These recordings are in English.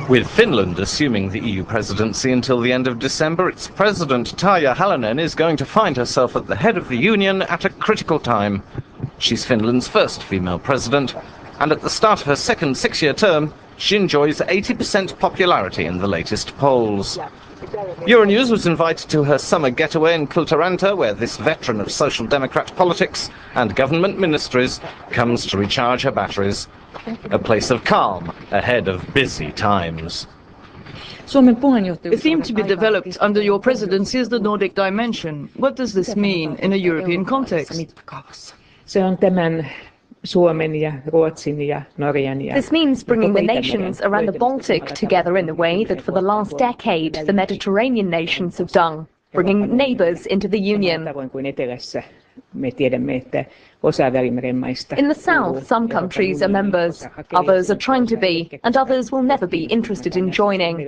With Finland assuming the EU presidency until the end of December, its president Tarja Halonen is going to find herself at the head of the Union at a critical time. She's Finland's first female president, and at the start of her second six-year term, she enjoys 80% popularity in the latest polls. EuroNews was invited to her summer getaway in Kultaranta, where this veteran of Social Democrat politics and government ministries comes to recharge her batteries. A place of calm ahead of busy times. The theme to be developed under your presidency is the Nordic dimension. What does this mean in a European context? This means bringing the nations around the Baltic together in the way that for the last decade the Mediterranean nations have done, bringing neighbours into the Union. In the south, some countries are members, others are trying to be, and others will never be interested in joining.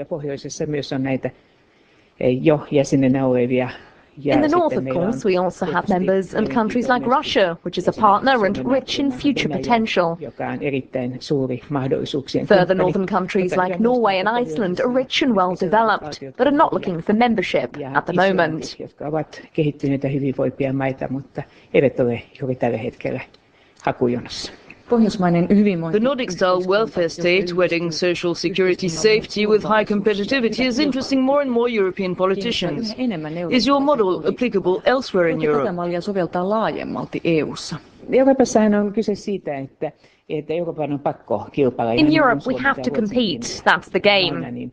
In the north, of course, we also have members and countries like Russia, which is a partner and rich in future potential. Further northern countries like Norway and Iceland are rich and well developed, but are not looking for membership at the moment. The Nordic-style welfare state, wedding social security safety with high competitivity, is interesting more and more European politicians. Is your model applicable elsewhere in Europe? In Europe, we have to compete. That's the game.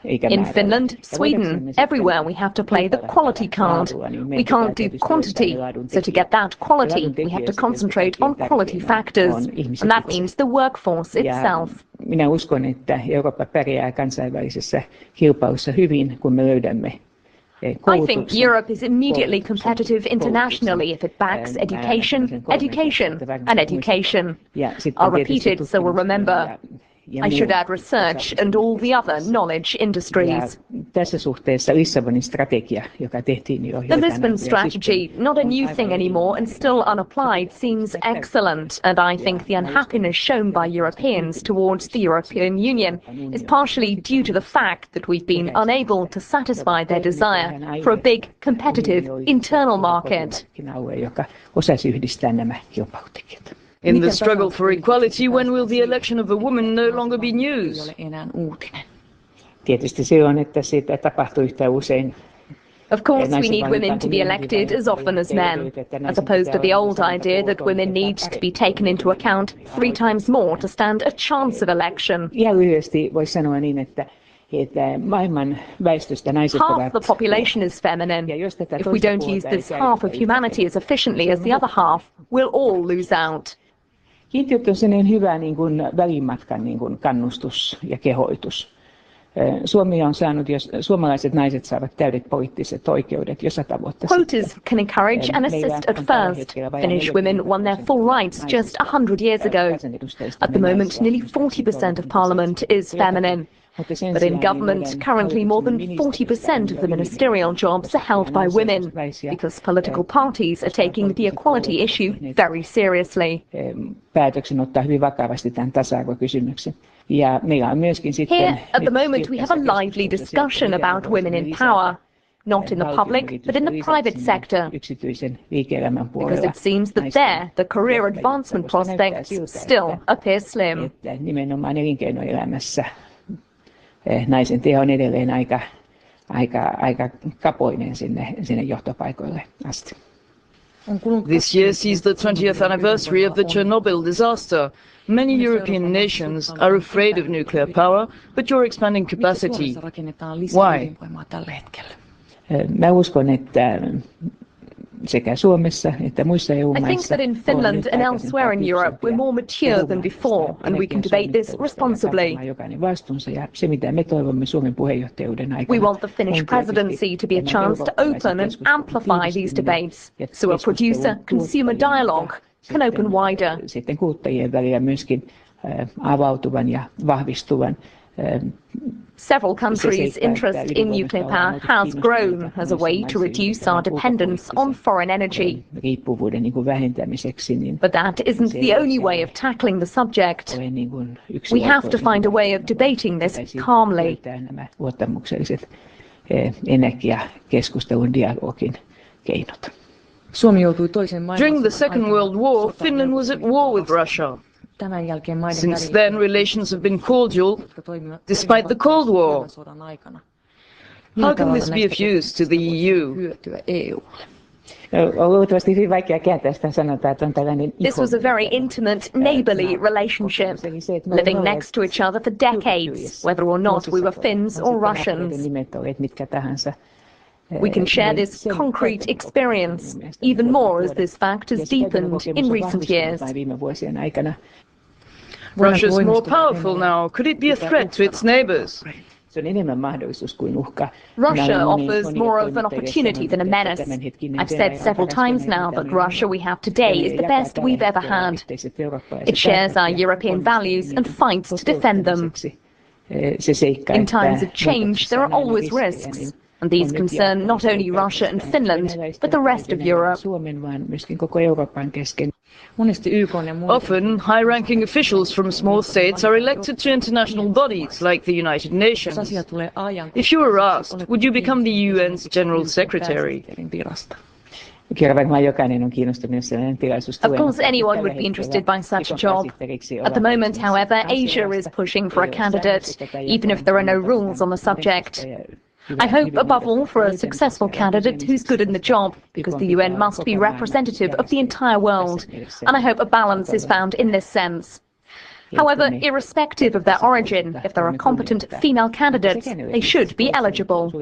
In Finland, Sweden, everywhere we have to play the quality card. We can't do quantity, so to get that quality we have to concentrate on quality factors, and that means the workforce itself. Minä uskon, että Eurooppa pärjää kansainvälisessä kilpailussa hyvin, kun me löydämme. I think Europe is immediately competitive internationally if it backs education, education and education. I'll repeat it so we'll remember. I should add research and all the other knowledge industries. The Lisbon strategy, not a new thing anymore and still unapplied, seems excellent, and I think the unhappiness shown by Europeans towards the European Union is partially due to the fact that we've been unable to satisfy their desire for a big, competitive internal market. In the struggle for equality, when will the election of a woman no longer be news? Of course, we need women to be elected as often as men, as opposed to the old idea that women need to be taken into account 3 times more to stand a chance of election. Half the population is feminine. If we don't use this half of humanity as efficiently as the other half, we'll all lose out. Kiintiöt on sellainen hyvä välimatkan kannustus ja kehoitus. Suomi on saanut, jos suomalaiset naiset saavat täydet poliittiset oikeudet jo 100 vuotta sitten. Quotas can encourage and assist at first. Finnish women won their full rights just 100 years ago. At the moment, nearly 40% of parliament is feminine. But in government, currently more than 40% of the ministerial jobs are held by women, because political parties are taking the equality issue very seriously. Here, at the moment, we have a lively discussion about women in power, not in the public, but in the private sector, because it seems that there, the career advancement prospects still appear slim. Naisen työ on edelleen aika kapoinen sinne johtopaikoille asti. This year sees the 20th anniversary of the Chernobyl disaster. Many European nations are afraid of nuclear power, but you're expanding capacity. Why? Mä uskon, että sekä Suomessa että muissa EU-maissa. I think that in Finland and elsewhere in Europe we're more mature than before, and we can debate this responsibly. We want the Finnish presidency to be a chance to open and amplify these debates, so a producer-consumer dialogue can open wider. Sitten kuluttajien välillä myöskin avautuvan ja vahvistuvan. Several countries' interest in nuclear power has grown as a way to reduce our dependence on foreign energy. But that isn't the only way of tackling the subject. We have to find a way of debating this calmly. During the Second World War, Finland was at war with Russia. Since then, relations have been cordial, despite the Cold War. How can this be of use to the EU? This was a very intimate, neighbourly relationship, living next to each other for decades, whether or not we were Finns or Russians. We can share this concrete experience, even more as this fact has deepened in recent years. Russia's more powerful now. Could it be a threat to its neighbours? Russia offers more of an opportunity than a menace. I've said several times now that Russia we have today is the best we've ever had. It shares our European values and fights to defend them. In times of change, there are always risks. And these concern not only Russia and Finland, but the rest of Europe. Often, high-ranking officials from small states are elected to international bodies like the United Nations. If you were asked, would you become the UN's General Secretary? Of course, anyone would be interested by such a job. At the moment, however, Asia is pushing for a candidate, even if there are no rules on the subject. I hope, above all, for a successful candidate who's good in the job, because the UN must be representative of the entire world, and I hope a balance is found in this sense. However, irrespective of their origin, if there are competent female candidates, they should be eligible.